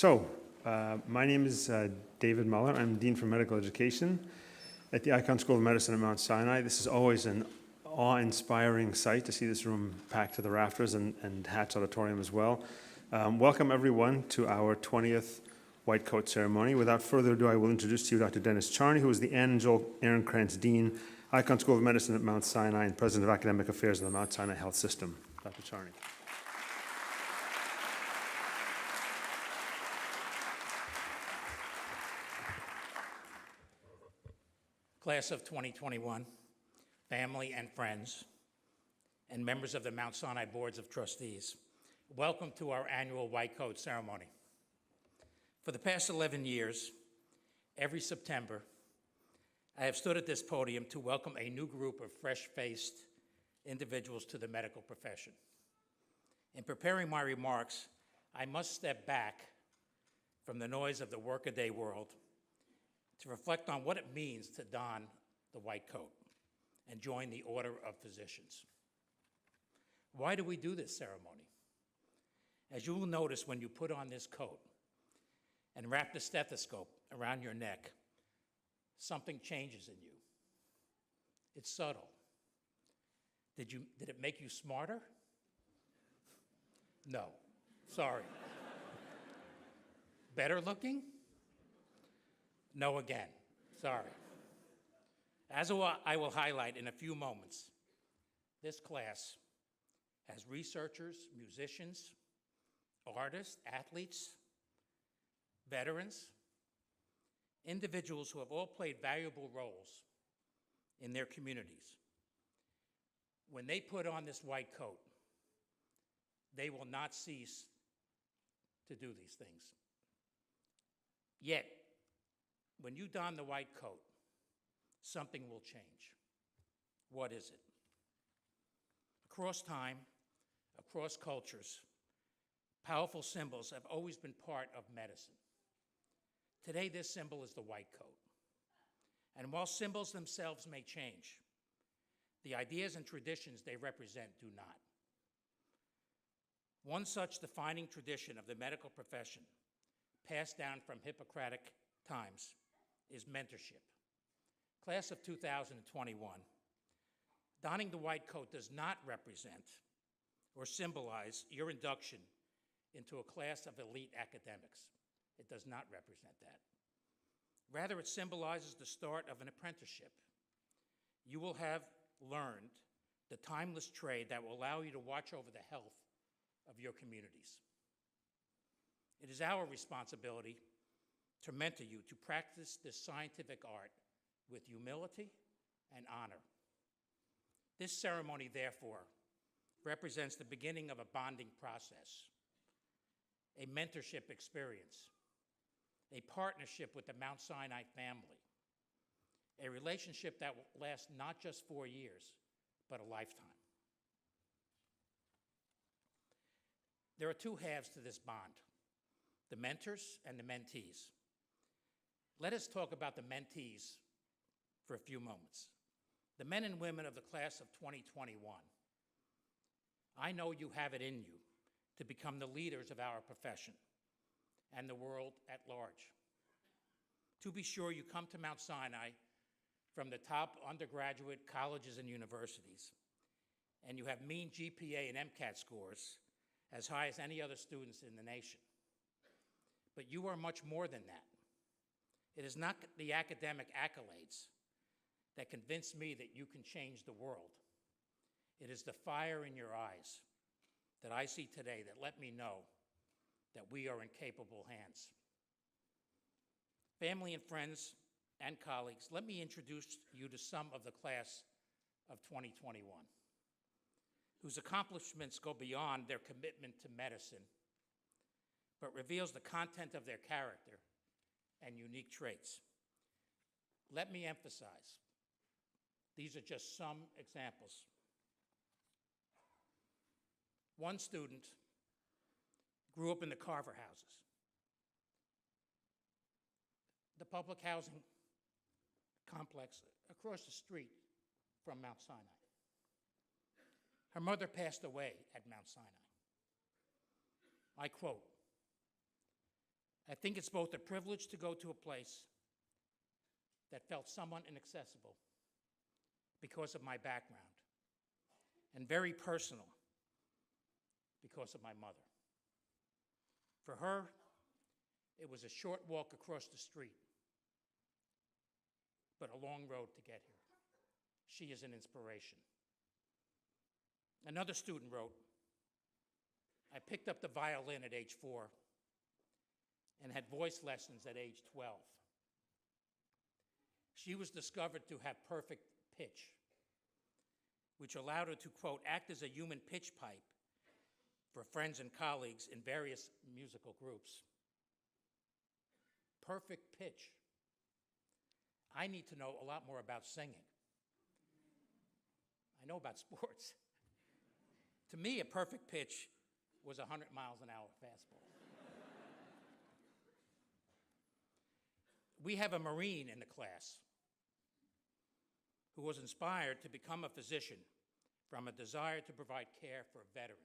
My name is David Muller. I'm Dean for Medical Education at the Icahn School of Medicine at Mount Sinai. This is always an awe-inspiring sight to see this room packed to the rafters and Hatch Auditorium as well. Welcome everyone to our 20th White Coat ceremony. Without further ado, I will introduce to you Dr. Dennis Charney, who is the Ann and Joel Ehrenkrantz Dean, Icahn School of Medicine at Mount Sinai and President of Academic Affairs of the Mount Sinai Health System. Dr. Charney. Class of 2021, family and friends, and members of the Mount Sinai Boards of Trustees, welcome to our annual White Coat ceremony. For the past 11 years, every September, I have stood at this podium to welcome a new group of fresh-faced individuals to the medical profession. In preparing my remarks, I must step back from the noise of the workaday world to reflect on what it means to don the white coat and join the Order of Physicians. Why do we do this ceremony? As you will notice when you put on this coat and wrap the stethoscope around your neck, something changes in you. It's subtle. Did it make you smarter? No, sorry. Better looking? No again, sorry. As I will highlight in a few moments, this class has researchers, musicians, artists, athletes, veterans, individuals who have all played valuable roles in their communities. When they put on this white coat, they will not cease to do these things. Yet, when you don the white coat, something will change. What is it? Across time, across cultures, powerful symbols have always been part of medicine. Today, this symbol is the white coat. And while symbols themselves may change, the ideas and traditions they represent do not. One such defining tradition of the medical profession, passed down from Hippocratic times, is mentorship. Class of 2021, donning the white coat does not represent or symbolize your induction into a class of elite academics. It does not represent that. Rather, it symbolizes the start of an apprenticeship. You will have learned the timeless trade that will allow you to watch over the health of your communities. It is our responsibility to mentor you to practice this scientific art with humility and honor. This ceremony, therefore, represents the beginning of a bonding process, a mentorship experience, a partnership with the Mount Sinai family, a relationship that will last not just 4 years, but a lifetime. There are two halves to this bond, the mentors and the mentees. Let us talk about the mentees for a few moments. The men and women of the class of 2021. I know you have it in you to become the leaders of our profession and the world at large. To be sure, you come to Mount Sinai from the top undergraduate colleges and universities, and you have mean GPA and MCAT scores as high as any other students in the nation. But you are much more than that. It is not the academic accolades that convince me that you can change the world. It is the fire in your eyes that I see today that let me know that we are in capable hands. Family and friends and colleagues, let me introduce you to some of the class of 2021, whose accomplishments go beyond their commitment to medicine, but reveals the content of their character and unique traits. Let me emphasize, these are just some examples. One student grew up in the Carver houses, the public housing complex across the street from Mount Sinai. Her mother passed away at Mount Sinai. I quote, I think it's both a privilege to go to a place that felt somewhat inaccessible because of my background, and very personal because of my mother. For her, it was a short walk across the street, but a long road to get here. She is an inspiration. Another student wrote, I picked up the violin at age 4 and had voice lessons at age 12. She was discovered to have perfect pitch, which allowed her to, quote, act as a human pitch pipe for friends and colleagues in various musical groups. Perfect pitch. I need to know a lot more about singing. I know about sports. To me, a perfect pitch was 100 miles an hour fastball. We have a Marine in the class who was inspired to become a physician from a desire to provide care for veterans,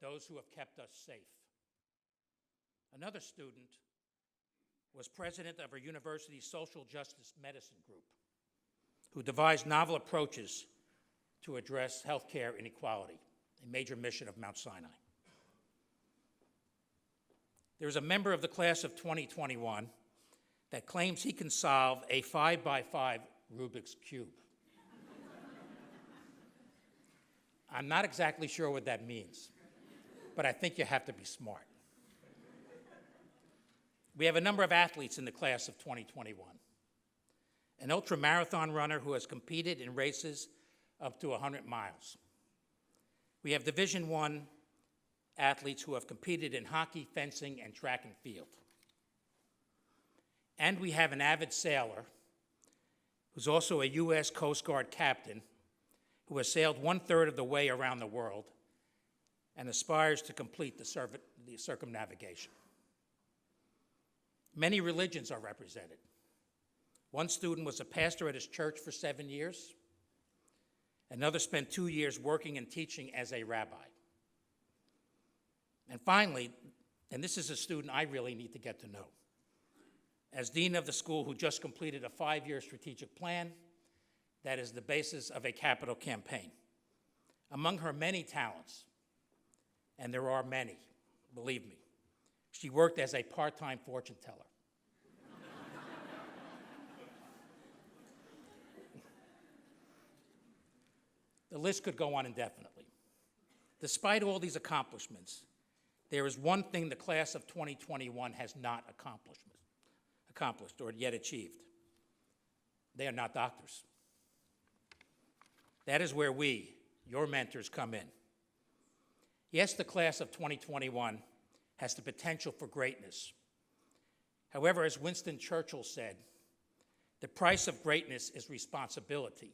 those who have kept us safe. Another student was president of our university's social justice medicine group, who devised novel approaches to address healthcare inequality, a major mission of Mount Sinai. There's a member of the class of 2021 that claims he can solve a 5x5 Rubik's Cube. I'm not exactly sure what that means, but I think you have to be smart. We have a number of athletes in the class of 2021. An ultramarathon runner who has competed in races up to 100 miles. We have Division I athletes who have competed in hockey, fencing, and track and field. And we have an avid sailor who's also a U.S. Coast Guard captain who has sailed 1/3 of the way around the world and aspires to complete the circumnavigation. Many religions are represented. One student was a pastor at his church for 7 years. Another spent 2 years working and teaching as a rabbi. And finally, and this is a student I really need to get to know, as dean of the school who just completed a 5-year strategic plan that is the basis of a capital campaign. Among her many talents, and there are many, believe me, she worked as a part-time fortune teller. The list could go on indefinitely. Despite all these accomplishments, there is one thing the class of 2021 has not accomplished or yet achieved. They are not doctors. That is where we, your mentors, come in. Yes, the class of 2021 has the potential for greatness. However, as Winston Churchill said, the price of greatness is responsibility.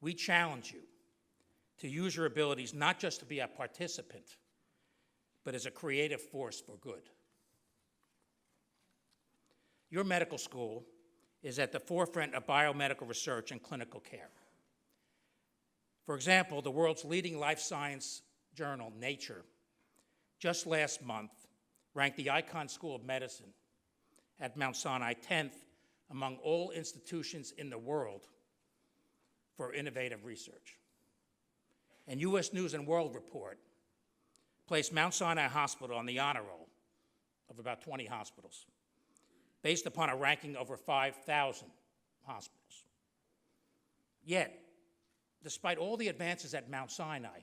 We challenge you to use your abilities not just to be a participant, but as a creative force for good. Your medical school is at the forefront of biomedical research and clinical care. For example, the world's leading life science journal, Nature, just last month ranked the Icahn School of Medicine at Mount Sinai 10th among all institutions in the world for innovative research. And U.S. News and World Report placed Mount Sinai Hospital on the honor roll of about 20 hospitals, based upon a ranking over 5,000 hospitals. Yet, despite all the advances at Mount Sinai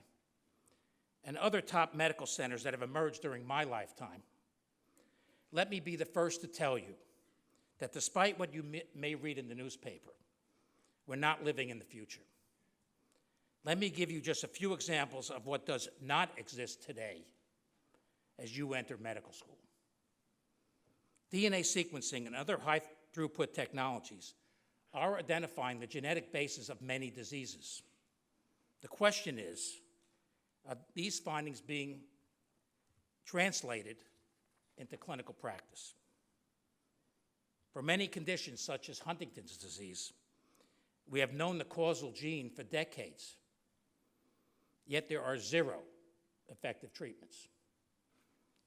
and other top medical centers that have emerged during my lifetime, let me be the first to tell you that despite what you may read in the newspaper, we're not living in the future. Let me give you just a few examples of what does not exist today as you enter medical school. DNA sequencing and other high-throughput technologies are identifying the genetic basis of many diseases. The question is, are these findings being translated into clinical practice? For many conditions, such as Huntington's disease, we have known the causal gene for decades, yet there are 0 effective treatments.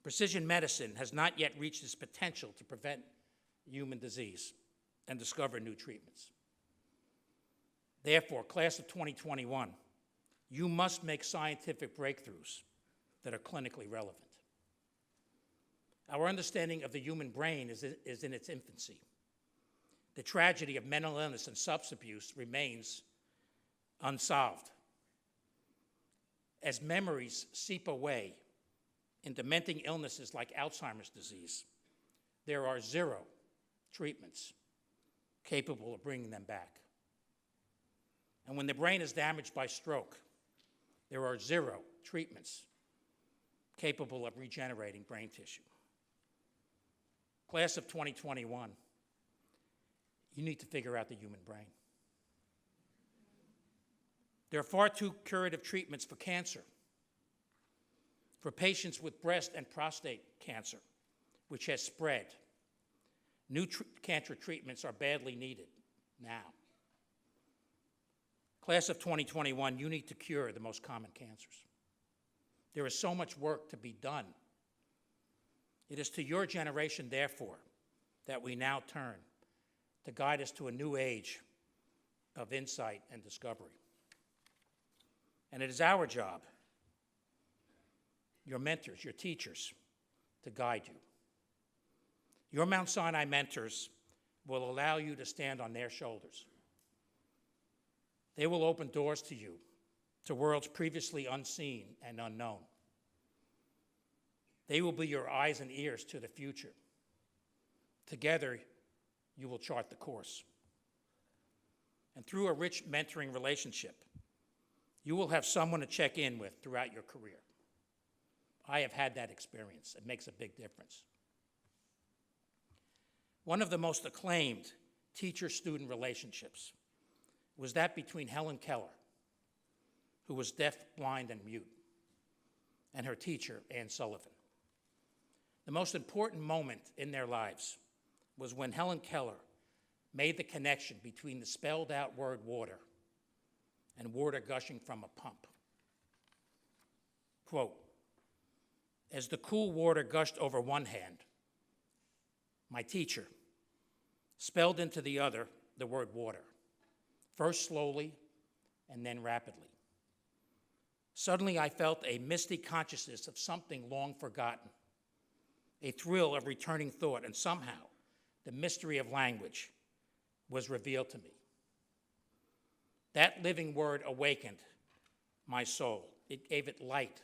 Precision medicine has not yet reached its potential to prevent human disease and discover new treatments. Therefore, class of 2021, you must make scientific breakthroughs that are clinically relevant. Our understanding of the human brain is in its infancy. The tragedy of mental illness and substance abuse remains unsolved. As memories seep away in dementing illnesses like Alzheimer's disease, there are 0 treatments capable of bringing them back. And when the brain is damaged by stroke, there are 0 treatments capable of regenerating brain tissue. Class of 2021, you need to figure out the human brain. There are far too curative treatments for cancer, for patients with breast and prostate cancer, which has spread. New cancer treatments are badly needed now. Class of 2021, you need to cure the most common cancers. There is so much work to be done. It is to your generation, therefore, that we now turn to guide us to a new age of insight and discovery. And it is our job, your mentors, your teachers, to guide you. Your Mount Sinai mentors will allow you to stand on their shoulders. They will open doors to you, to worlds previously unseen and unknown. They will be your eyes and ears to the future. Together, you will chart the course. And through a rich mentoring relationship, you will have someone to check in with throughout your career. I have had that experience. It makes a big difference. One of the most acclaimed teacher-student relationships was that between Helen Keller, who was deaf, blind, and mute, and her teacher, Ann Sullivan. The most important moment in their lives was when Helen Keller made the connection between the spelled-out word water and water gushing from a pump. Quote, as the cool water gushed over one hand, my teacher spelled into the other the word water, first slowly and then rapidly. Suddenly I felt a misty consciousness of something long forgotten, a thrill of returning thought, and somehow the mystery of language was revealed to me. That living word awakened my soul. It gave it light,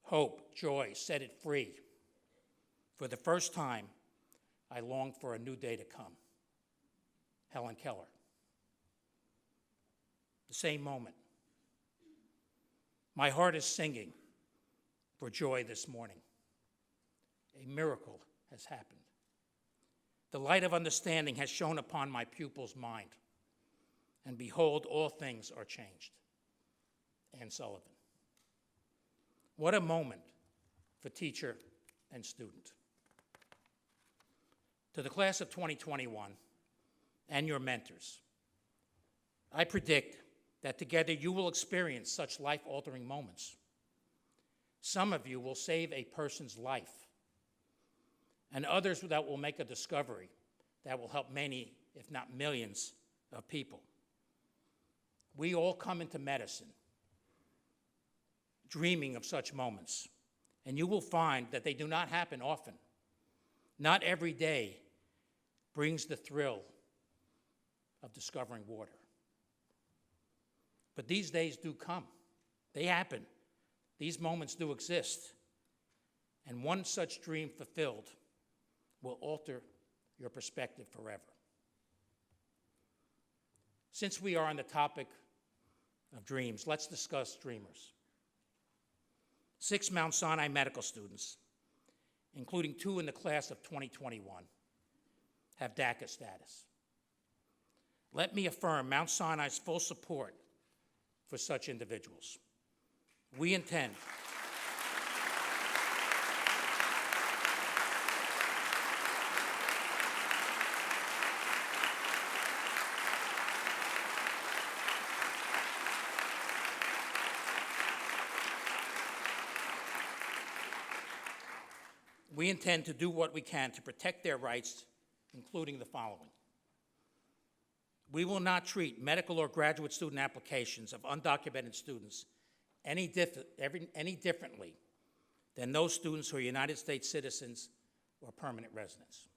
hope, joy, set it free. For the first time, I longed for a new day to come. Helen Keller. The same moment. My heart is singing for joy this morning. A miracle has happened. The light of understanding has shone upon my pupil's mind, and behold, all things are changed. Ann Sullivan. What a moment for teacher and student. To the class of 2021 and your mentors, I predict that together you will experience such life-altering moments. Some of you will save a person's life, and others that will make a discovery that will help many, if not millions, of people. We all come into medicine dreaming of such moments, and you will find that they do not happen often. Not every day brings the thrill of discovering water. But these days do come. They happen. These moments do exist. And one such dream fulfilled will alter your perspective forever. Since we are on the topic of dreams, let's discuss dreamers. 6 Mount Sinai medical students, including 2 in the class of 2021, have DACA status. Let me affirm Mount Sinai's full support for such individuals. We intend We intend to do what we can to protect their rights, including the following. We will not treat medical or graduate student applications of undocumented students any differently than those students who are United States citizens or permanent residents.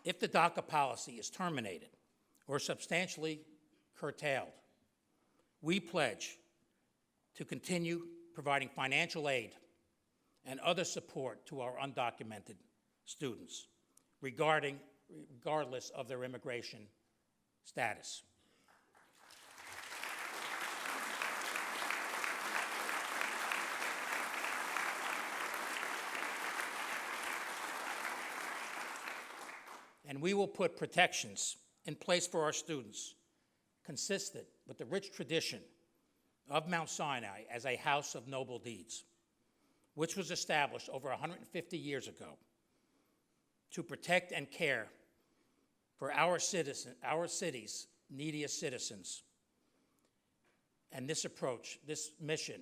If the DACA policy is terminated or substantially curtailed, we pledge to continue providing financial aid and other support to our undocumented students, regardless of their immigration status. And we will put protections in place for our students consistent with the rich tradition of Mount Sinai as a house of noble deeds, which was established over 150 years ago to protect and care for our city's neediest citizens. And this approach, this mission,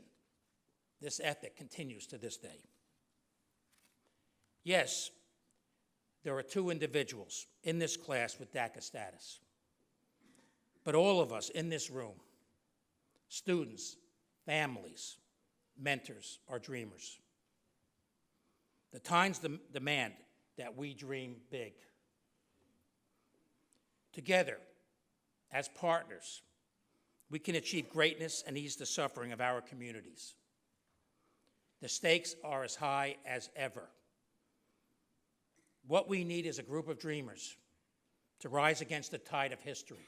this ethic continues to this day. Yes, there are 2 individuals in this class with DACA status. But all of us in this room, students, families, mentors, are dreamers. The times demand that we dream big. Together, as partners, we can achieve greatness and ease the suffering of our communities. The stakes are as high as ever. What we need is a group of dreamers to rise against the tide of history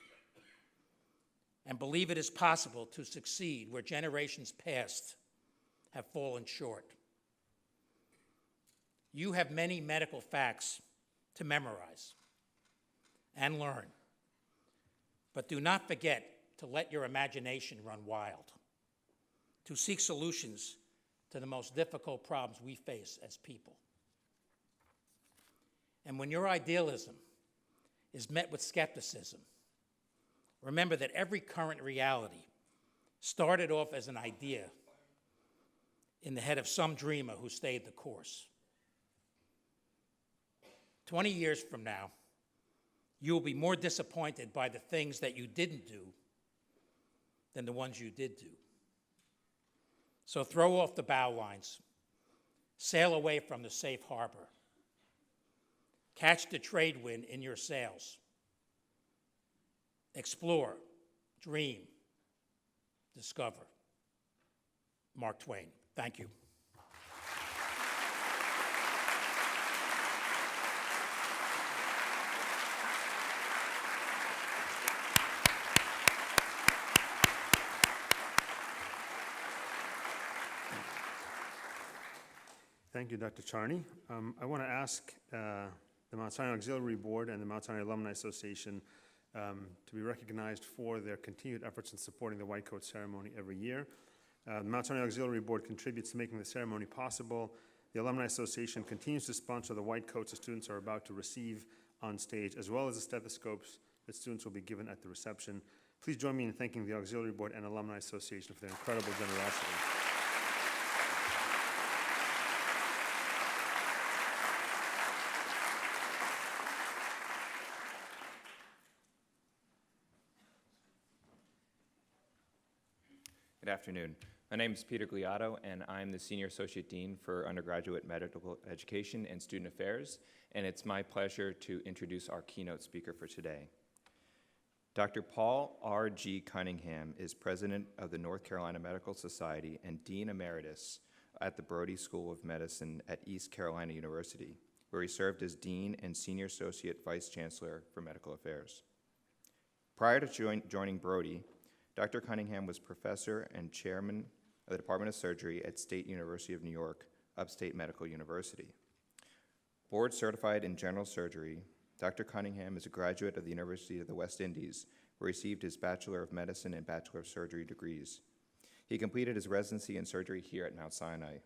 and believe it is possible to succeed where generations past have fallen short. You have many medical facts to memorize and learn, but do not forget to let your imagination run wild, to seek solutions to the most difficult problems we face as people. And when your idealism is met with skepticism, remember that every current reality started off as an idea in the head of some dreamer who stayed the course. 20 years from now, you will be more disappointed by the things that you didn't do than the ones you did do. So throw off the bow lines, sail away from the safe harbor, catch the trade wind in your sails, explore, dream, discover. Mark Twain. Thank you. Thank you, Dr. Charney. I want to ask the Mount Sinai Auxiliary Board and the Mount Sinai Alumni Association to be recognized for their continued efforts in supporting the White Coat ceremony every year. The Mount Sinai Auxiliary Board contributes to making the ceremony possible. The Alumni Association continues to sponsor the white coats the students are about to receive on stage, as well as the stethoscopes that students will be given at the reception. Please join me in thanking the Auxiliary Board and Alumni Association for their incredible generosity. Good afternoon. My name is Peter Gliotto, and I'm the Senior Associate Dean for Undergraduate Medical Education and Student Affairs, and it's my pleasure to introduce our keynote speaker for today. Dr. Paul R. G. Cunningham is President of the North Carolina Medical Society and Dean Emeritus at the Brody School of Medicine at East Carolina University, where he served as Dean and Senior Associate Vice Chancellor for Medical Affairs. Prior to joining Brody, Dr. Cunningham was professor and chairman of the Department of Surgery at State University of New York, Upstate Medical University. Board certified in general surgery, Dr. Cunningham is a graduate of the University of the West Indies, where he received his Bachelor of Medicine and Bachelor of Surgery degrees. He completed his residency in surgery here at Mount Sinai.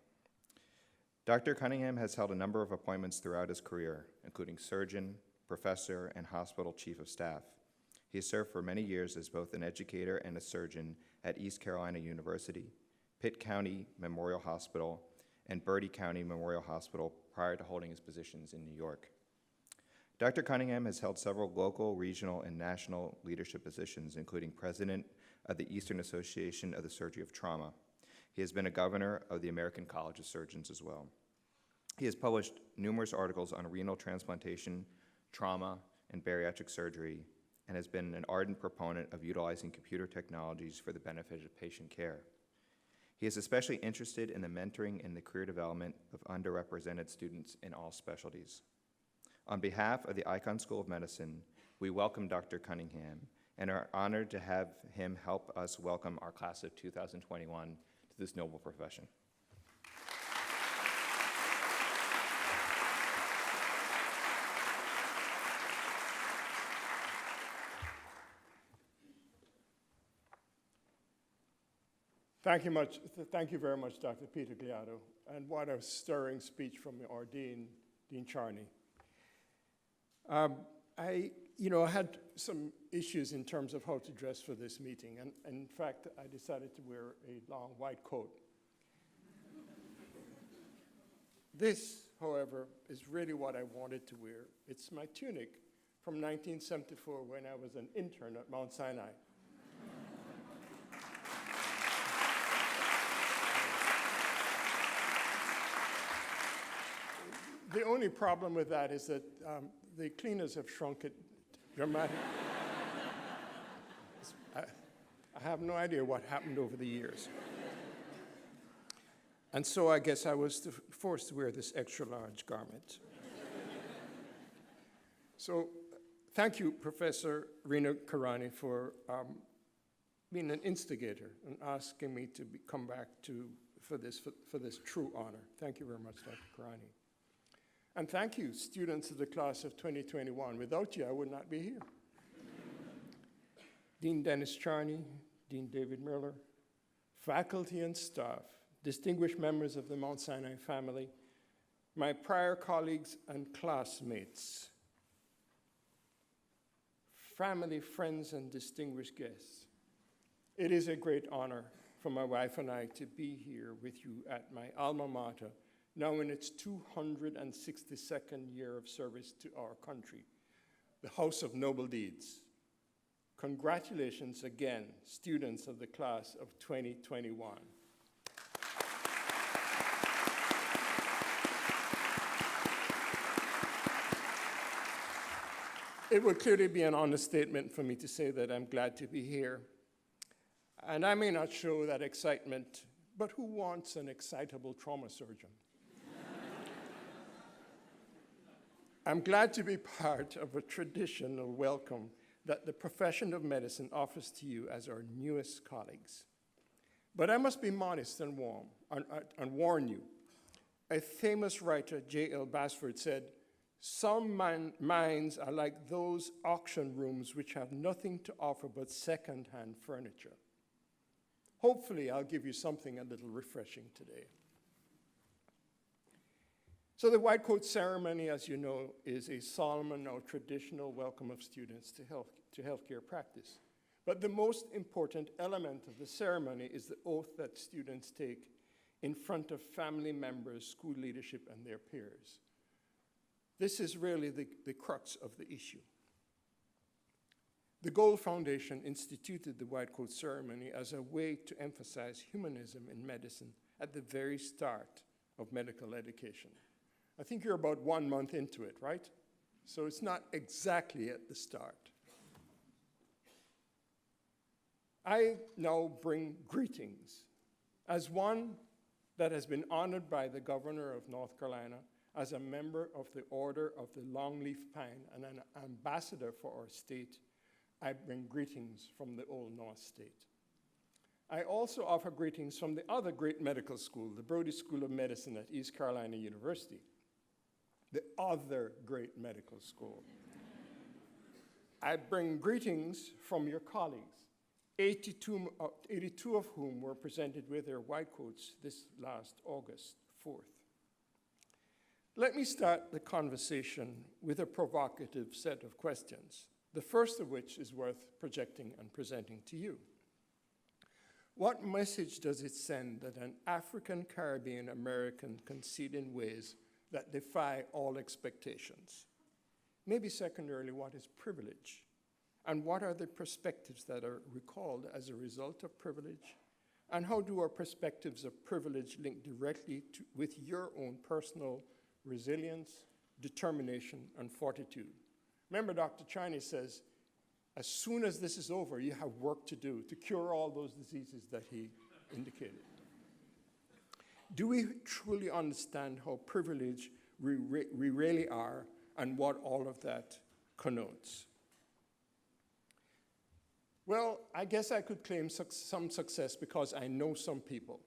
Dr. Cunningham has held a number of appointments throughout his career, including surgeon, professor, and hospital chief of staff. He has served for many years as both an educator and a surgeon at East Carolina University, Pitt County Memorial Hospital, and Bertie County Memorial Hospital prior to holding his positions in New York. Dr. Cunningham has held several local, regional, and national leadership positions, including president of the Eastern Association of the Surgery of Trauma. He has been a governor of the American College of Surgeons as well. He has published numerous articles on renal transplantation, trauma, and bariatric surgery, and has been an ardent proponent of utilizing computer technologies for the benefit of patient care. He is especially interested in the mentoring and the career development of underrepresented students in all specialties. On behalf of the Icahn School of Medicine, we welcome Dr. Cunningham and are honored to have him help us welcome our class of 2021 to this noble profession. Thank you very much, Dr. Peter Gliato, and what a stirring speech from our Dean Charney. I had some issues in terms of how to dress for this meeting, and in fact, I decided to wear a long white coat. This, however, is really what I wanted to wear. It's my tunic from 1974 when I was an intern at Mount Sinai. The only problem with that is that the cleaners have shrunk it dramatically. I have no idea what happened over the years. And so I guess I was forced to wear this extra large garment. So thank you, Professor Rina Karani, for being an instigator and asking me to come back for this true honor. Thank you very much, Dr. Karani. And thank you, students of the class of 2021. Without you, I would not be here. Dean Dennis Charney, Dean David Miller, faculty and staff, distinguished members of the Mount Sinai family, my prior colleagues and classmates, family, friends, and distinguished guests. It is a great honor for my wife and I to be here with you at my alma mater, now in its 262nd year of service to our country, the House of Noble Deeds. Congratulations again, students of the class of 2021. It would clearly be an understatement for me to say that I'm glad to be here. And I may not show that excitement, but who wants an excitable trauma surgeon? I'm glad to be part of a traditional welcome that the profession of medicine offers to you as our newest colleagues. But I must be modest and warn you. A famous writer, J.L. Basford, said, "Some minds are like those auction rooms which have nothing to offer but second-hand furniture." Hopefully, I'll give you something a little refreshing today. So the white coat ceremony, as you know, is a solemn or traditional welcome of students to healthcare practice. But the most important element of the ceremony is the oath that students take in front of family members, school leadership, and their peers. This is really the crux of the issue. The Gold Foundation instituted the white coat ceremony as a way to emphasize humanism in medicine at the very start of medical education. I think you're about 1 month into it, right? So it's not exactly at the start. I now bring greetings as one that has been honored by the governor of North Carolina as a member of the Order of the Longleaf Pine and an ambassador for our state. I bring greetings from the Old North State. I also offer greetings from the other great medical school, the Brody School of Medicine at East Carolina University, the other great medical school. I bring greetings from your colleagues, 82 of whom were presented with their white coats this last August 4th. Let me start the conversation with a provocative set of questions, the first of which is worth projecting and presenting to you. What message does it send that an African Caribbean American can succeed in ways that defy all expectations? Maybe secondarily, what is privilege? And what are the perspectives that are recalled as a result of privilege? And how do our perspectives of privilege link directly with your own personal resilience, determination, and fortitude? Remember, Dr. Chiney says, as soon as this is over, you have work to do to cure all those diseases that he indicated. Do we truly understand how privileged we really are and what all of that connotes? Well, I guess I could claim some success because I know some people.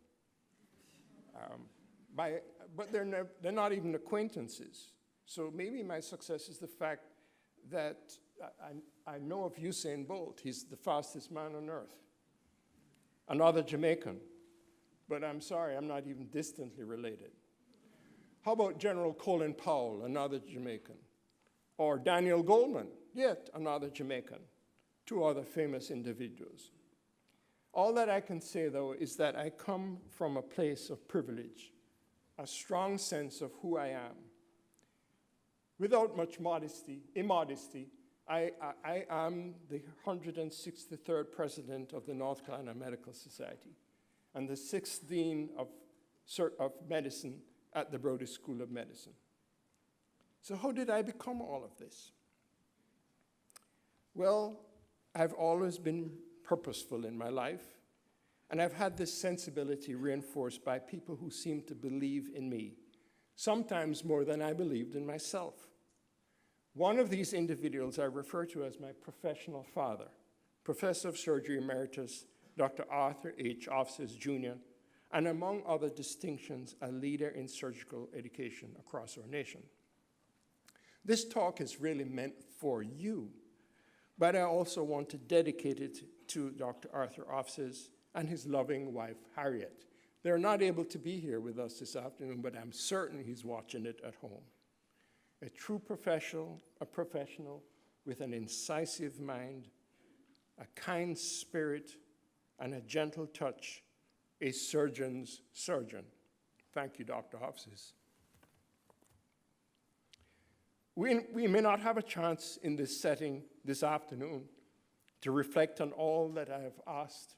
But they're not even acquaintances. So maybe my success is the fact that I know of Usain Bolt. He's the fastest man on earth. Another Jamaican. But I'm sorry, I'm not even distantly related. How about General Colin Powell, another Jamaican? Or Daniel Goleman, yet another Jamaican. Two other famous individuals. All that I can say, though, is that I come from a place of privilege, a strong sense of who I am. Without much immodesty, I am the 163rd president of the North Carolina Medical Society and the 6th dean of medicine at the Brody School of Medicine. So how did I become all of this? Well, I've always been purposeful in my life, and I've had this sensibility reinforced by people who seem to believe in me, sometimes more than I believed in myself. One of these individuals I refer to as my professional father, Professor of Surgery Emeritus, Dr. Arthur H. Offices, Jr., and among other distinctions, a leader in surgical education across our nation. This talk is really meant for you, but I also want to dedicate it to Dr. Arthur Offices and his loving wife, Harriet. They're not able to be here with us this afternoon, but I'm certain he's watching it at home. A true professional with an incisive mind, a kind spirit, and a gentle touch, a surgeon's surgeon. Thank you, Dr. Offices. We may not have a chance in this setting this afternoon to reflect on all that I have asked.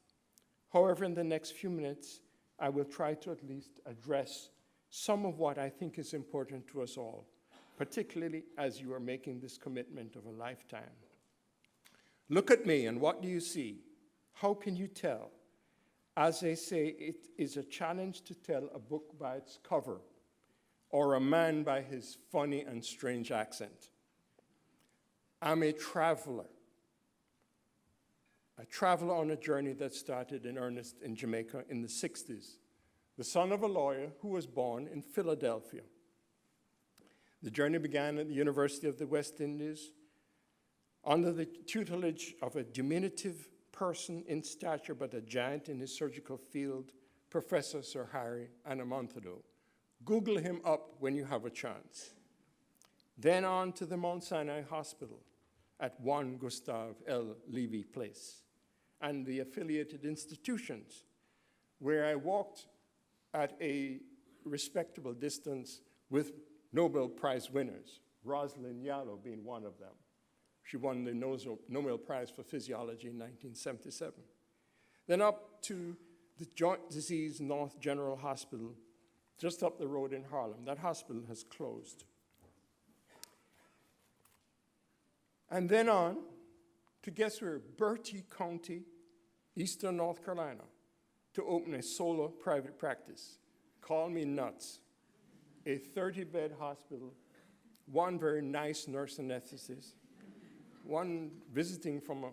However, in the next few minutes, I will try to at least address some of what I think is important to us all, particularly as you are making this commitment of a lifetime. Look at me, and what do you see? How can you tell? As they say, it is a challenge to tell a book by its cover, or a man by his funny and strange accent. I'm a traveler on a journey that started in earnest in Jamaica in the 60s, the son of a lawyer who was born in Philadelphia. The journey began at the University of the West Indies under the tutelage of a diminutive person in stature but a giant in his surgical field, Professor Sir Harry Anamontado. Google him up when you have a chance. Then on to the Mount Sinai Hospital at 1 Gustave L. Levy Place and the affiliated institutions where I walked at a respectable distance with Nobel Prize winners, Rosalind Yalow being one of them. She won the Nobel Prize for Physiology in 1977. Then up to the Joint Disease North General Hospital, just up the road in Harlem. That hospital has closed. And then on to guess where? Bertie County, Eastern North Carolina, to open a solo private practice. Call me nuts. A 30-bed hospital, one very nice nurse anesthetist, one visiting from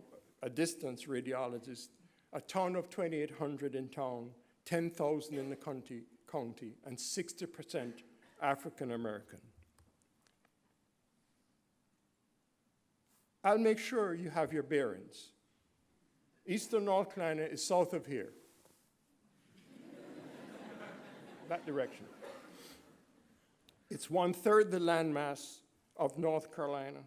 a distance radiologist, a town of 2,800 in town, 10,000 in the county, and 60% African American. I'll make sure you have your bearings. Eastern North Carolina is south of here. That direction. It's 1/3 the landmass of North Carolina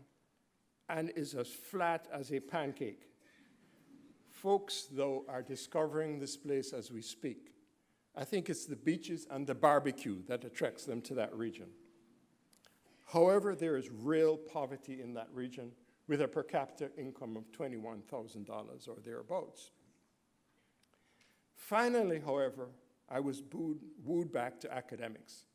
and is as flat as a pancake. Folks, though, are discovering this place as we speak. I think it's the beaches and the barbecue that attracts them to that region. However, there is real poverty in that region with a per capita income of $21,000 or thereabouts. Finally, however, I was wooed back to academics.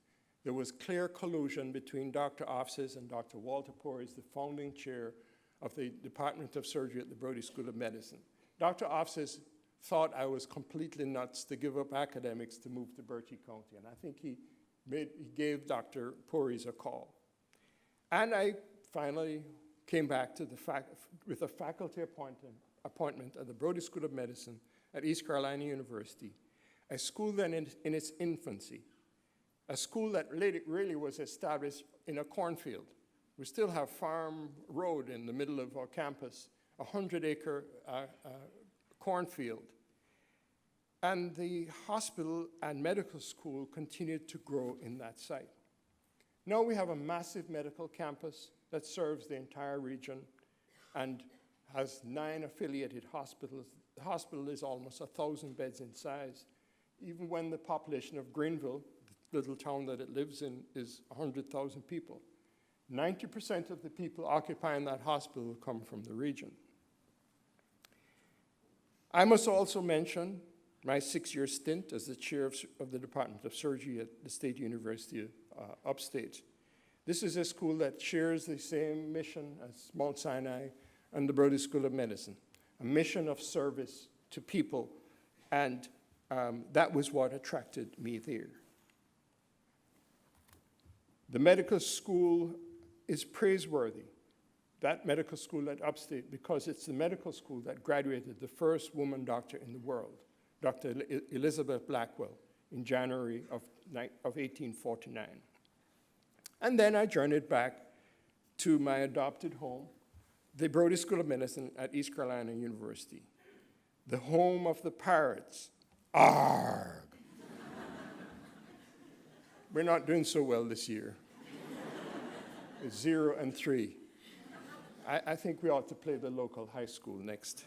There was clear collusion between Dr. Ofses and Dr. Walter Porys, the founding chair of the Department of Surgery at the Brody School of Medicine. Dr. Ofses thought I was completely nuts to give up academics to move to Berkeley County, and I think he gave Dr. Porys a call. And I finally came back to with a faculty appointment at the Brody School of Medicine at East Carolina University, a school then in its infancy, a school that really was established in a cornfield. We still have Farm Road in the middle of our campus, a 100-acre cornfield. And the hospital and medical school continued to grow in that site. Now we have a massive medical campus that serves the entire region and has 9 affiliated hospitals. The hospital is almost 1,000 beds in size, even when the population of Greenville, the little town that it lives in, is 100,000 people. 90% of the people occupying that hospital come from the region. I must also mention my 6-year stint as the chair of the Department of Surgery at the State University upstate. This is a school that shares the same mission as Mount Sinai and the Brody School of Medicine, a mission of service to people, and that was what attracted me there. The medical school is praiseworthy, that medical school at upstate, because it's the medical school that graduated the first woman doctor in the world, Dr. Elizabeth Blackwell, in January of 1849. And then I journeyed back to my adopted home, the Brody School of Medicine at East Carolina University, the home of the pirates. Arg! We're not doing so well this year. It's 0 and 3. I think we ought to play the local high school next.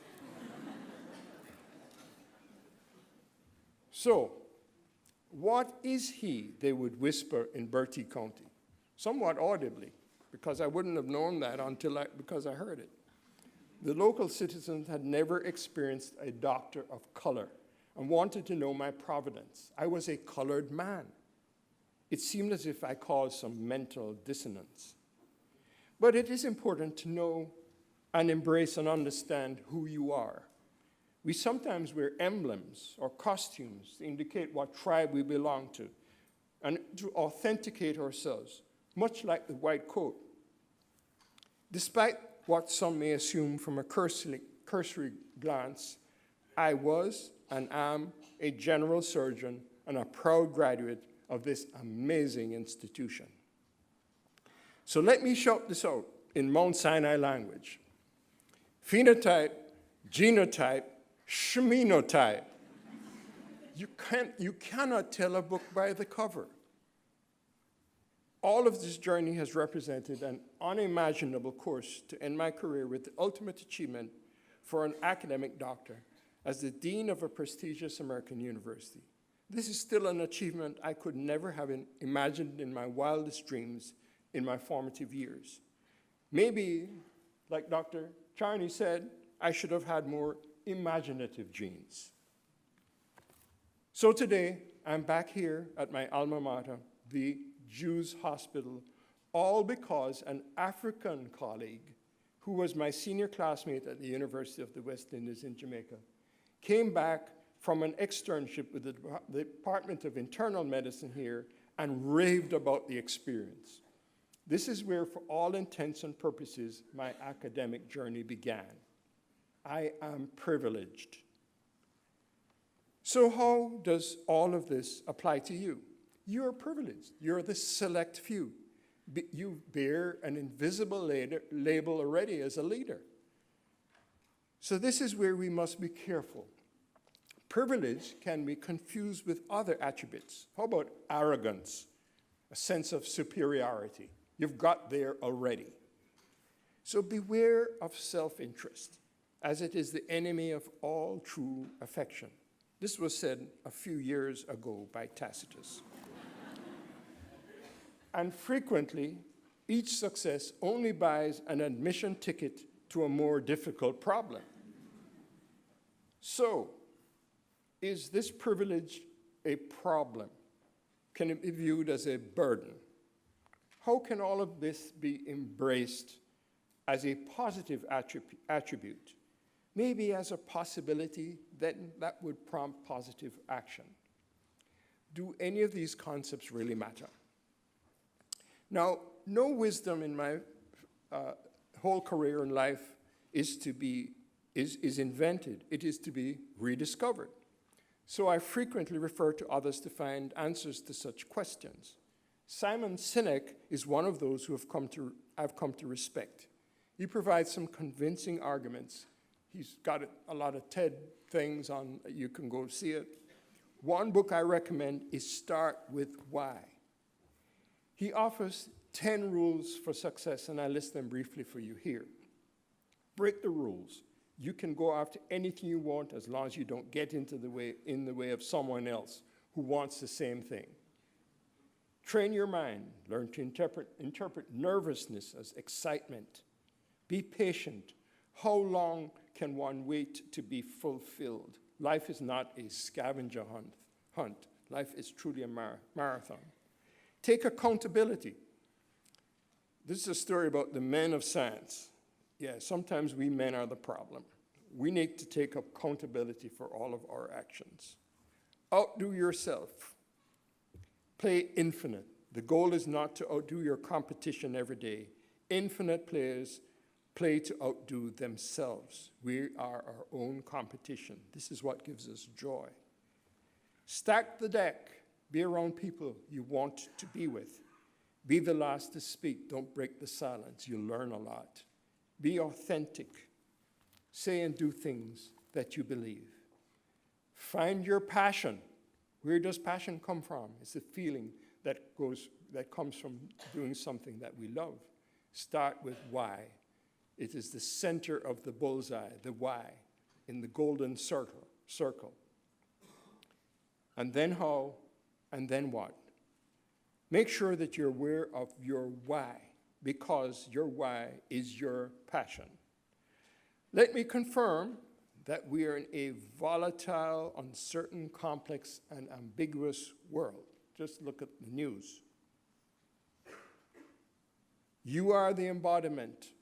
So, what is he, they would whisper in Berkeley County, somewhat audibly, because I wouldn't have known that because I heard it. The local citizens had never experienced a doctor of color and wanted to know my provenance. I was a colored man. It seemed as if I caused some mental dissonance. But it is important to know and embrace and understand who you are. We sometimes wear emblems or costumes to indicate what tribe we belong to and to authenticate ourselves, much like the white coat. Despite what some may assume from a cursory glance, I was and am a general surgeon and a proud graduate of this amazing institution. So let me shout this out in Mount Sinai language. Phenotype, genotype, shmenotype. You cannot tell a book by the cover. All of this journey has represented an unimaginable course to end my career with the ultimate achievement for an academic doctor as the dean of a prestigious American university. This is still an achievement I could never have imagined in my wildest dreams in my formative years. Maybe, like Dr. Charney said, I should have had more imaginative genes. So today, I'm back here at my alma mater, the Jews Hospital, all because an African colleague who was my senior classmate at the University of the West Indies in Jamaica came back from an externship with the Department of Internal Medicine here and raved about the experience. This is where, for all intents and purposes, my academic journey began. I am privileged. So how does all of this apply to you? You're privileged. You're the select few. You bear an invisible label already as a leader. So this is where we must be careful. Privilege can be confused with other attributes. How about arrogance, a sense of superiority? You've got there already. So beware of self-interest. as it is the enemy of all true affection. This was said a few years ago by Tacitus. And frequently, each success only buys an admission ticket to a more difficult problem. So, is this privilege a problem? Can it be viewed as a burden? How can all of this be embraced as a positive attribute? Maybe as a possibility that would prompt positive action. Do any of these concepts really matter? Now, no wisdom in my whole career in life is invented. It is to be rediscovered. So I frequently refer to others to find answers to such questions. Simon Sinek is one of those who I've come to respect. He provides some convincing arguments. He's got a lot of TED things on, you can go see it. One book I recommend is Start with Why. He offers 10 rules for success, and I list them briefly for you here. Break the rules. You can go after anything you want as long as you don't get in the way of someone else who wants the same thing. Train your mind. Learn to interpret nervousness as excitement. Be patient. How long can one wait to be fulfilled? Life is not a scavenger hunt. Life is truly a marathon. Take accountability. This is a story about the men of science. Yeah, sometimes we men are the problem. We need to take accountability for all of our actions. Outdo yourself. Play infinite. The goal is not to outdo your competition every day. Infinite players play to outdo themselves. We are our own competition. This is what gives us joy. Stack the deck. Be around people you want to be with. Be the last to speak. Don't break the silence. You'll learn a lot. Be authentic. Say and do things that you believe. Find your passion. Where does passion come from? It's a feeling that comes from doing something that we love. Start with why. It is the center of the bullseye, the why, in the golden circle. And then how, and then what? Make sure that you're aware of your why, because your why is your passion. Let me confirm that we are in a volatile, uncertain, complex, and ambiguous world. Just look at the news. You are the embodiment,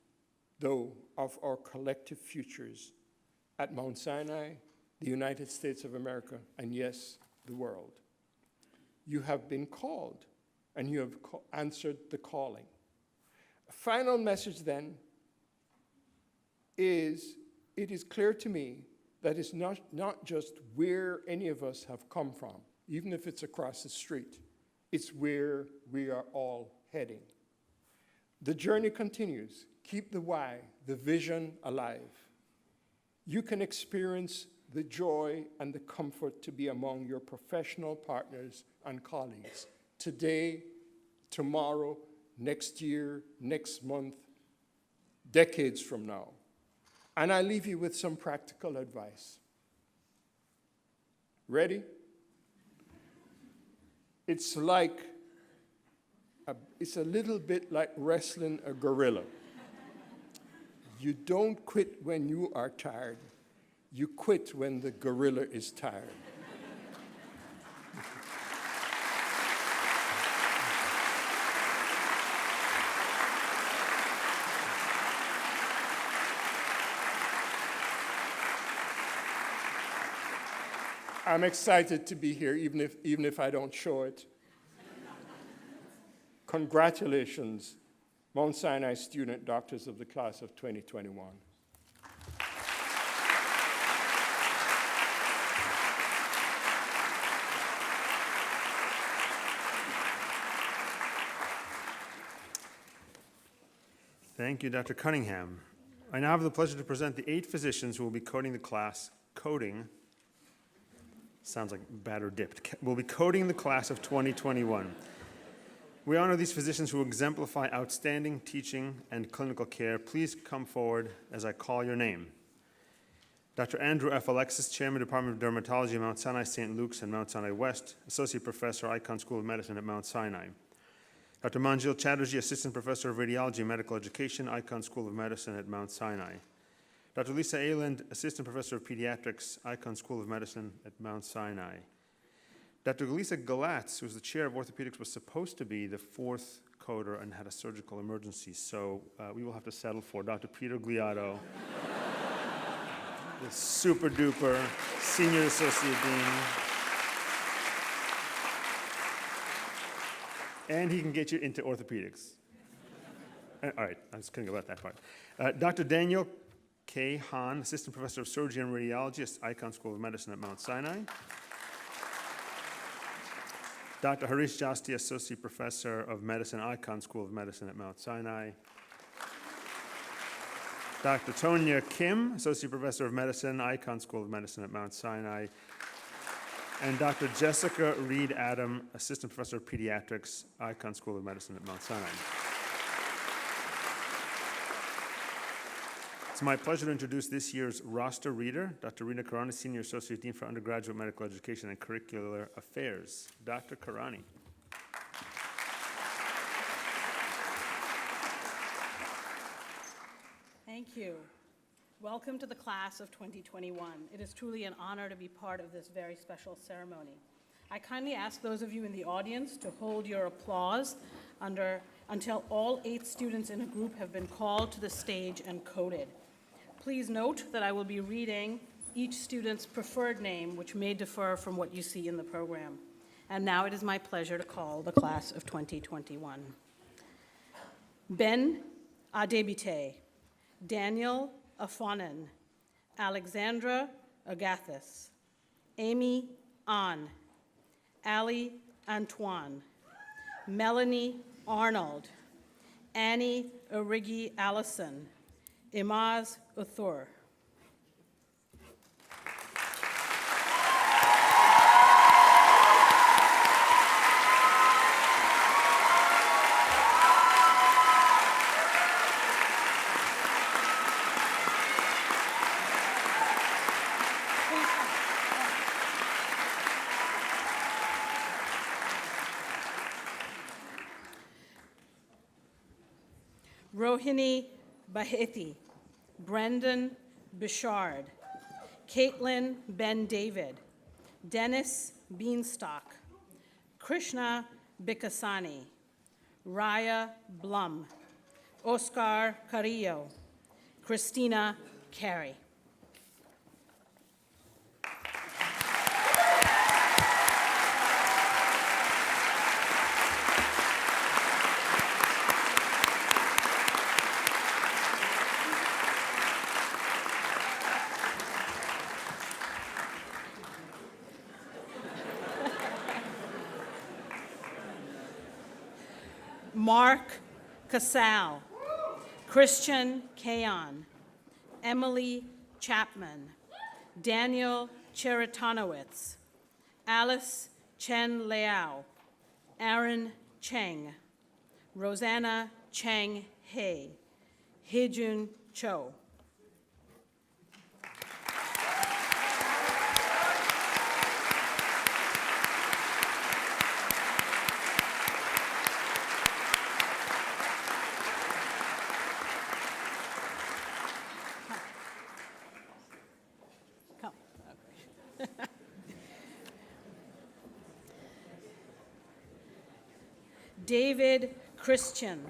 though, of our collective futures at Mount Sinai, the United States of America, and yes, the world. You have been called, and you have answered the calling. A final message, then, is it is clear to me that it's not just where any of us have come from, even if it's across the street. It's where we are all heading. The journey continues. Keep the why, the vision alive. You can experience the joy and the comfort to be among your professional partners and colleagues today, tomorrow, next year, next month, decades from now. And I leave you with some practical advice. Ready? It's a little bit like wrestling a gorilla. You don't quit when you are tired. You quit when the gorilla is tired. I'm excited to be here, even if I don't show it. Congratulations, Mount Sinai student doctors of the class of 2021. Thank you, Dr. Cunningham. I now have the pleasure to present the 8 physicians who will be coding the class, sounds like batter dipped, will be coding the class of 2021. We honor these physicians who exemplify outstanding teaching and clinical care. Please come forward as I call your name. Dr. Andrew F. Alexis, Chairman, Department of Dermatology at Mount Sinai, St. Luke's, and Mount Sinai West, Associate Professor, Icahn School of Medicine at Mount Sinai. Dr. Manjil Chatterjee, Assistant Professor of Radiology and Medical Education, Icahn School of Medicine at Mount Sinai. Dr. Lisa Ayland, Assistant Professor of Pediatrics, Icahn School of Medicine at Mount Sinai. Dr. Lisa Galatz, who's the Chair of Orthopedics, was supposed to be the fourth coder and had a surgical emergency, so we will have to settle for Dr. Peter Gliotto, the super duper Senior Associate Dean. And he can get you into orthopedics. All right, I was kidding about that part. Dr. Daniel K. Hahn, Assistant Professor of Surgery and Radiology at Icahn School of Medicine at Mount Sinai. Dr. Harish Jasti, Associate Professor of Medicine, Icahn School of Medicine at Mount Sinai. Dr. Tonya Kim, Associate Professor of Medicine, Icahn School of Medicine at Mount Sinai. And Dr. Jessica Reed Adam, Assistant Professor of Pediatrics, Icahn School of Medicine at Mount Sinai. It's my pleasure to introduce this year's roster reader, Dr. Rina Karani, Senior Associate Dean for Undergraduate Medical Education and Curricular Affairs. Dr. Karani. Thank you. Welcome to the class of 2021. It is truly an honor to be part of this very special ceremony. I kindly ask those of you in the audience to hold your applause until all 8 students in a group have been called to the stage and coded. Please note that I will be reading each student's preferred name, which may differ from what you see in the program. And now it is my pleasure to call the class of 2021. Ben Adebite, Daniel Afonin, Alexandra Agathis, Amy An, Ali Antoine, Melanie Arnold, Annie Origi Allison, Imaz Uthur. Rohini Baheti, Brendan Bishard, Caitlin Ben David, Dennis Beanstalk, Krishna Bikasani, Raya Blum, Oscar Carrillo, Christina Carey. Mark Casal, Christian Kayan, Emily Chapman, Daniel Cheritonowitz, Alice Chen Liao, Aaron Cheng, Rosanna Cheng He, Hejun Cho. David Christian,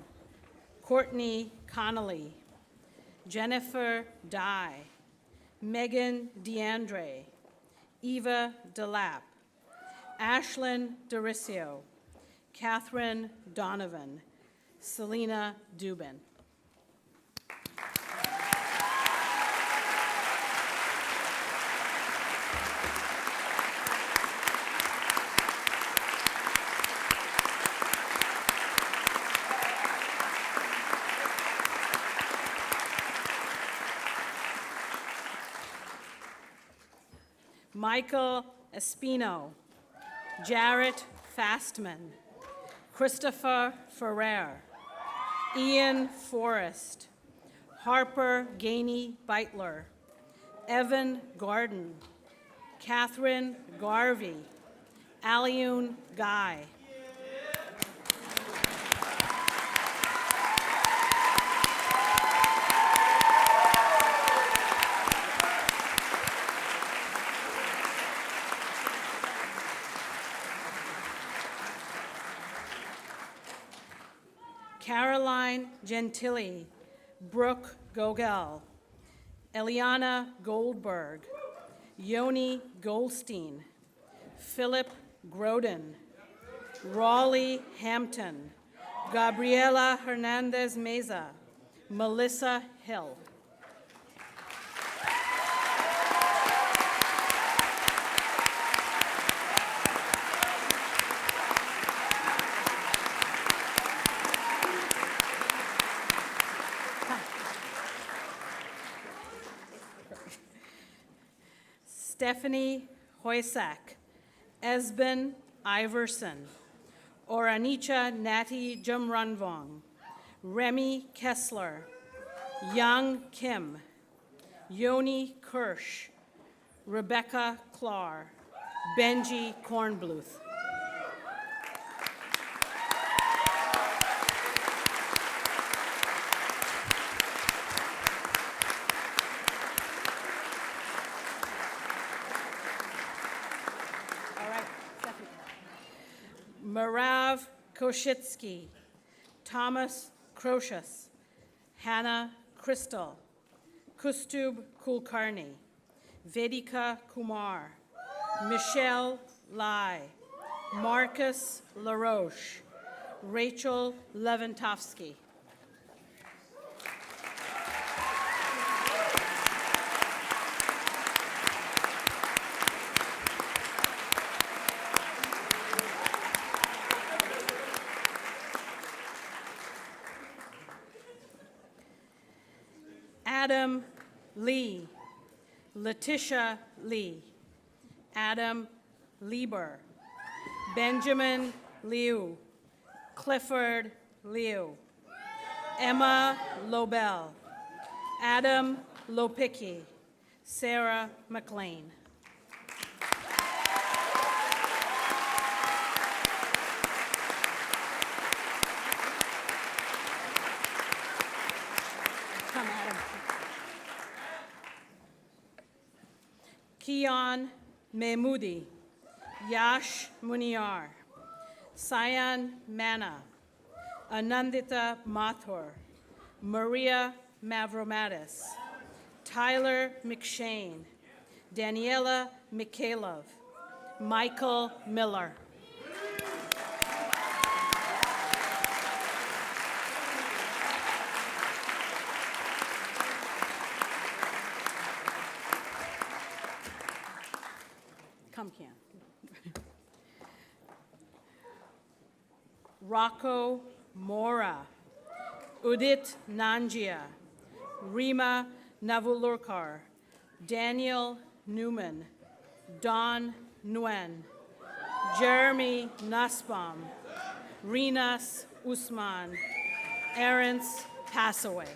Courtney Connolly, Jennifer Dye, Megan DeAndre, Eva DeLapp, Ashlyn Dericio, Catherine Donovan, Selena Dubin. Michael Espino, Jarrett Fastman, Christopher Ferrer, Ian Forrest, Harper Gainey Beitler, Evan Garden, Catherine Garvey, Aliune Guy. Caroline Gentili, Brooke Gogel, Eliana Goldberg, Yoni Goldstein, Philip Groden, Raleigh Hampton, Gabriela Hernandez Meza, Melissa Hill. Stephanie Hoysak, Esben Iverson, Oranicha Nati Jumrunvong, Remy Kessler, Young Kim, Yoni Kirsch, Rebecca Klar, Benji Kornbluth. Marav Koshitsky, Thomas Crocius, Hannah Crystal, Kustub Kulkarni, Vedika Kumar, Michelle Lai, Marcus LaRoche, Rachel Leventovsky. Adam Lee, Letitia Lee, Adam Lieber, Benjamin Liu, Clifford Liu, Emma Lobel, Adam Lopicki, Sarah McLean. Come, Adam. Kian Mehmoodi, Yash Muniar, Sayan Mana, Anandita Mathur, Maria Mavromatis, Tyler McShane, Daniela Mikhailov, Michael Miller. Come, Ken. Rocco Mora, Udit Nanjia, Rima Navulurkar, Daniel Newman, Don Nguyen, Jeremy Nussbaum, Rinas Usman, Aaron's Passaway.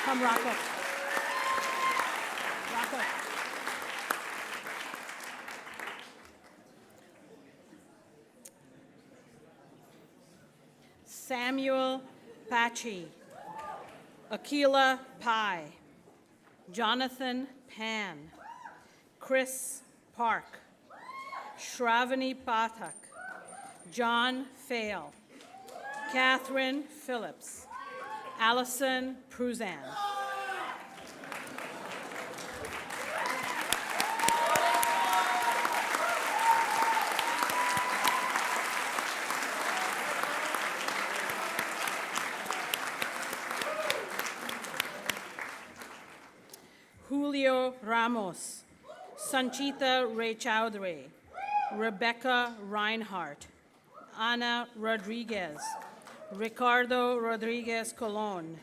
Come, Rocco. Rocco. Samuel Pachi, Akila Pai, Jonathan Pan, Chris Park, Shravani Pathak, John Fail, Catherine Phillips, Allison Pruzan. Julio Ramos, Sanchita Ray Chowdhury, Rebecca Reinhardt, Ana Rodriguez, Ricardo Rodriguez Colon,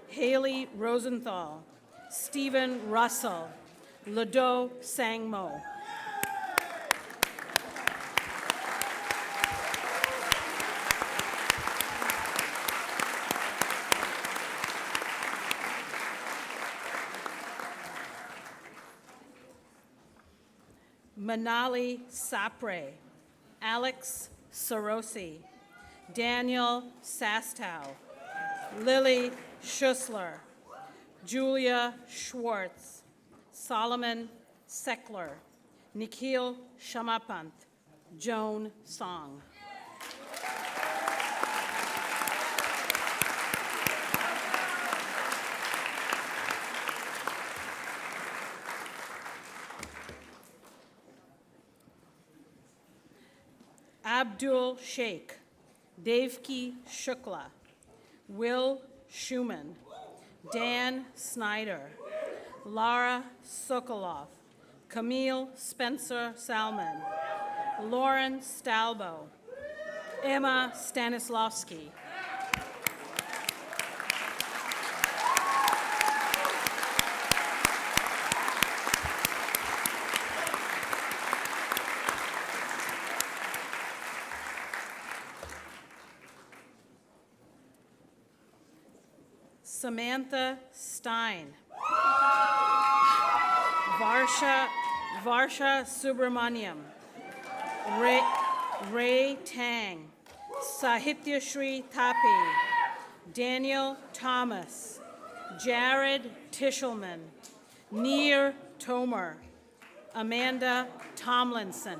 Haley Rosenthal, Stephen Russell, Lado Sangmo. Manali Sapre, Alex Sarosi, Daniel Sastow, Lily Schussler, Julia Schwartz, Solomon Seckler, Nikhil Shamapant, Joan Song. Abdul Sheikh, Devki Shukla, Will Schumann, Dan Snyder, Lara Sokolov, Camille Spencer Salmon, Lauren Stalbo, Emma Stanislavski. Samantha Stein, Varsha Subramaniam, Ray Tang, Sahityashri Tapi, Daniel Thomas, Jared Tishelman, Neer Tomer, Amanda Tomlinson.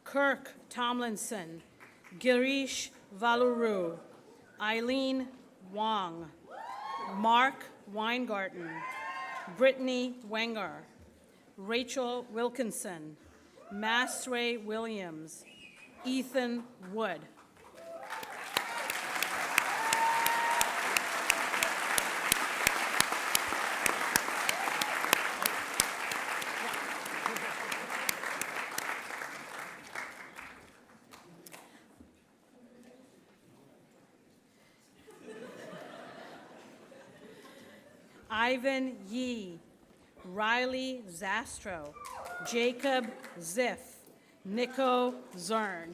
Kirk Tomlinson, Girish Valuru, Eileen Wong, Mark Weingarten, Brittany Wenger, Rachel Wilkinson, Masray Williams, Ethan Wood. Ivan Yee, Riley Zastro, Jacob Ziff, Nico Zern.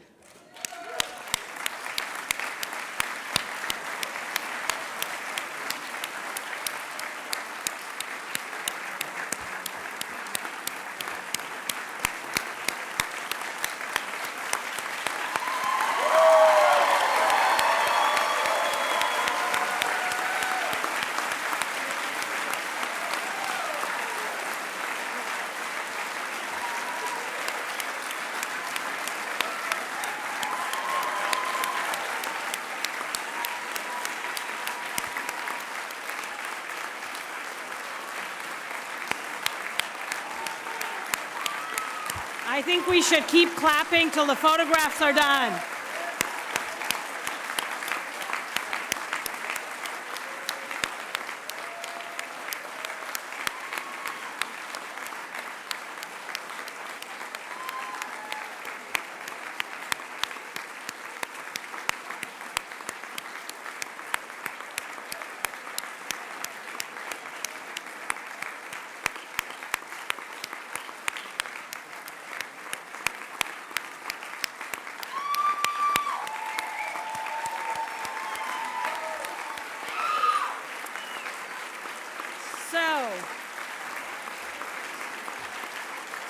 I think we should keep clapping till the photographs are done.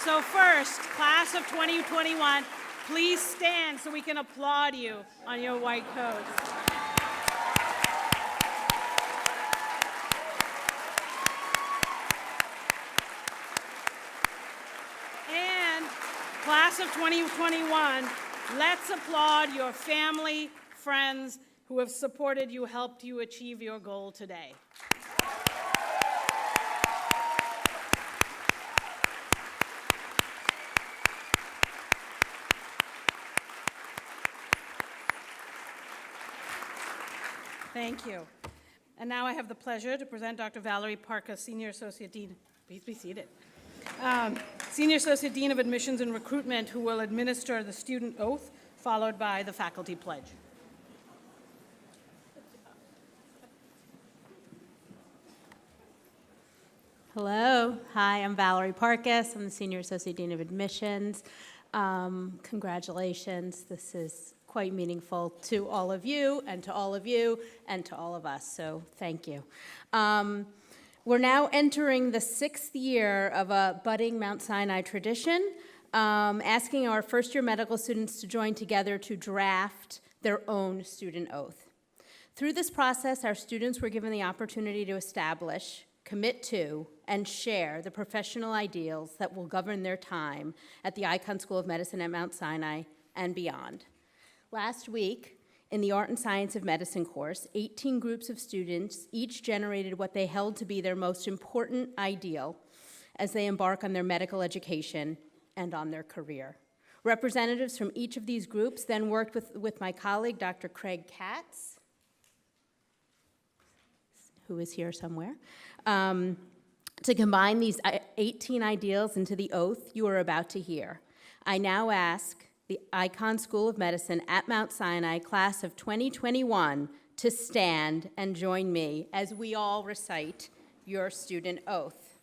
So first, class of 2021, please stand so we can applaud you on your white coats. And class of 2021, let's applaud your family, friends who have supported you, helped you achieve your goal today. Thank you. And now I have the pleasure to present Dr. Valerie Parker, Senior Associate Dean. Please be seated. Senior Associate Dean of Admissions and Recruitment, who will administer the student oath, followed by the faculty pledge. Hello. Hi, I'm Valerie Parkas. I'm the Senior Associate Dean of Admissions. Congratulations. This is quite meaningful to all of you, and to all of you, and to all of us, so thank you. We're now entering the 6th year of a budding Mount Sinai tradition, asking our first-year medical students to join together to draft their own student oath. Through this process, our students were given the opportunity to establish, commit to, and share the professional ideals that will govern their time at the Icahn School of Medicine at Mount Sinai and beyond. Last week, in the Art and Science of Medicine course, 18 groups of students each generated what they held to be their most important ideal as they embark on their medical education and on their career. Representatives from each of these groups then worked with my colleague, Dr. Craig Katz, who is here somewhere, to combine these 18 ideals into the oath you are about to hear. I now ask the Icahn School of Medicine at Mount Sinai, class of 2021, to stand and join me as we all recite your student oath.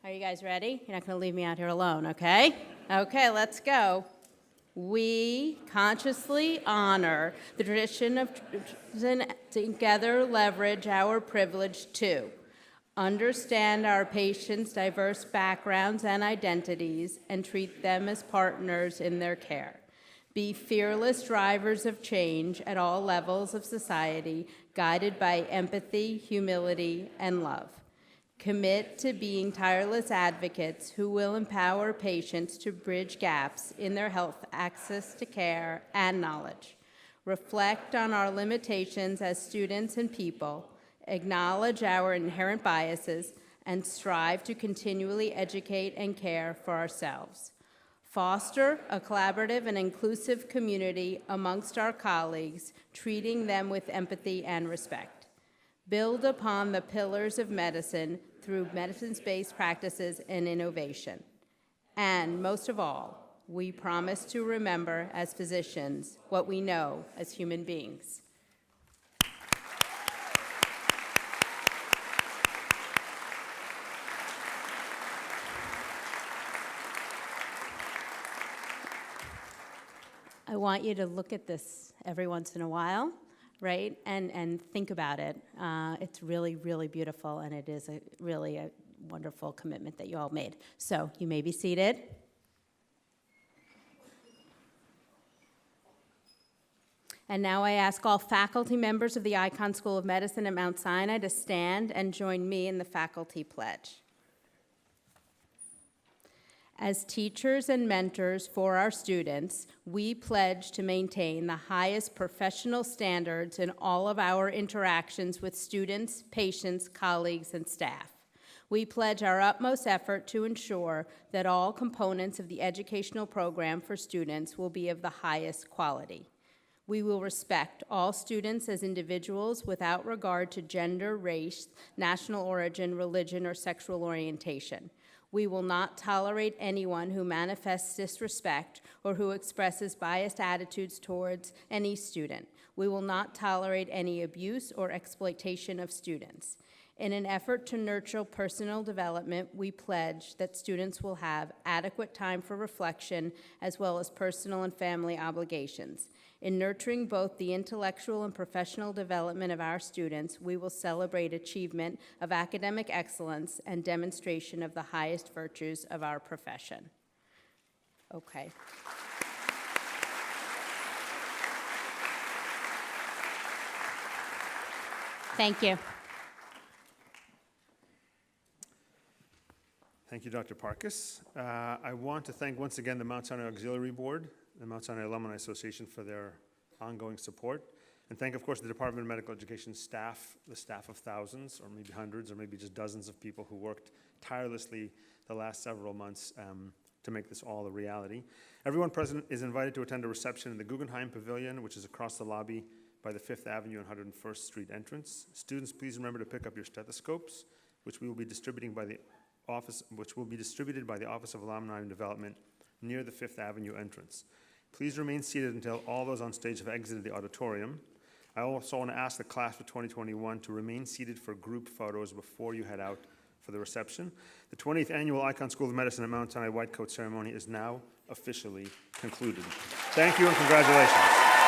Are you guys ready? You're not going to leave me out here alone, okay? Okay, let's go. We consciously honor the tradition of together leverage our privilege to understand our patients' diverse backgrounds and identities and treat them as partners in their care. Be fearless drivers of change at all levels of society, guided by empathy, humility, and love. Commit to being tireless advocates who will empower patients to bridge gaps in their health access to care and knowledge. Reflect on our limitations as students and people, acknowledge our inherent biases, and strive to continually educate and care for ourselves. Foster a collaborative and inclusive community amongst our colleagues, treating them with empathy and respect. Build upon the pillars of medicine through medicine-based practices and innovation. And most of all, we promise to remember as physicians what we know as human beings. I want you to look at this every once in a while, right? And think about it. It's really, really beautiful, and it is really a wonderful commitment that you all made. So you may be seated. And now I ask all faculty members of the Icahn School of Medicine at Mount Sinai to stand and join me in the faculty pledge. As teachers and mentors for our students, we pledge to maintain the highest professional standards in all of our interactions with students, patients, colleagues, and staff. We pledge our utmost effort to ensure that all components of the educational program for students will be of the highest quality. We will respect all students as individuals without regard to gender, race, national origin, religion, or sexual orientation. We will not tolerate anyone who manifests disrespect or who expresses biased attitudes towards any student. We will not tolerate any abuse or exploitation of students. In an effort to nurture personal development, we pledge that students will have adequate time for reflection as well as personal and family obligations. In nurturing both the intellectual and professional development of our students, we will celebrate achievement of academic excellence and demonstration of the highest virtues of our profession. Okay. Thank you. Thank you, Dr. Parkas. I want to thank once again the Mount Sinai Auxiliary Board, the Mount Sinai Alumni Association for their ongoing support, and thank, of course, the Department of Medical Education staff, the staff of thousands, or maybe hundreds, or maybe just dozens of people who worked tirelessly the last several months to make this all a reality. Everyone present is invited to attend a reception in the Guggenheim Pavilion, which is across the lobby by the 5th Avenue and 101st Street entrance. Students, please remember to pick up your stethoscopes, which we will be distributing by the distributed by the Office of Alumni and Development near the 5th Avenue entrance. Please remain seated until all those on stage have exited the auditorium. I also want to ask the class of 2021 to remain seated for group photos before you head out for for the reception. The 20th Annual Icahn School of Medicine at Mount Sinai White Coat Ceremony is now officially concluded. Thank you and congratulations.